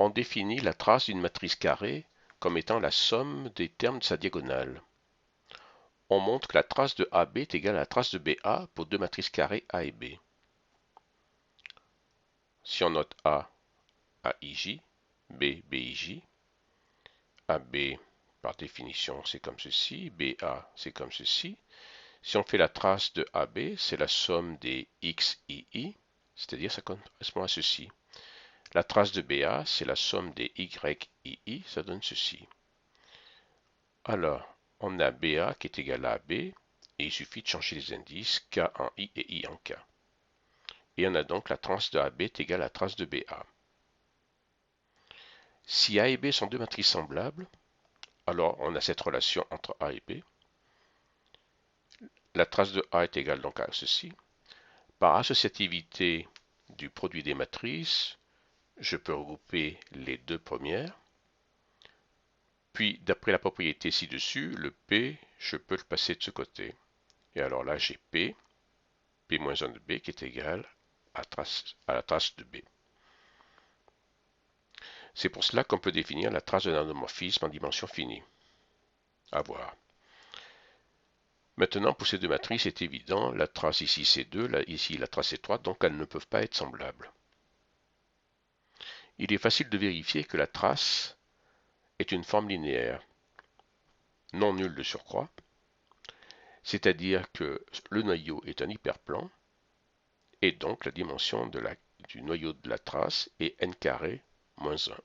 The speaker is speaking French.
On définit la trace d'une matrice carrée comme étant la somme des termes de sa diagonale. On montre que la trace de AB est égale à la trace de BA pour deux matrices carrées A et B. Si on note A, AIJ, B, BIJ, AB, par définition, c'est comme ceci, BA, c'est comme ceci. Si on fait la trace de AB, c'est la somme des XII, c'est-à-dire ça correspond à ceci. La trace de BA, c'est la somme des YII, ça donne ceci. Alors, on a BA qui est égal à AB, et il suffit de changer les indices K en I et I en K. Et on a donc la trace de AB est égale à la trace de BA. Si A et B sont deux matrices semblables, alors on a cette relation entre A et B. La trace de A est égale donc à ceci. Par associativité du produit des matrices, je peux regrouper les deux premières. Puis, d'après la propriété ci-dessus, le P, je peux le passer de ce côté. Et alors là, j'ai P, P-1 de B qui est égal à la trace de B. C'est pour cela qu'on peut définir la trace d'un endomorphisme en dimension finie. À voir. Maintenant, pour ces deux matrices, c'est évident, la trace ici c'est 2, là, ici la trace est 3, donc elles ne peuvent pas être semblables. Il est facile de vérifier que la trace est une forme linéaire, non nulle de surcroît, c'est-à-dire que le noyau est un hyperplan, et donc la dimension du noyau de la trace est n carré moins 1.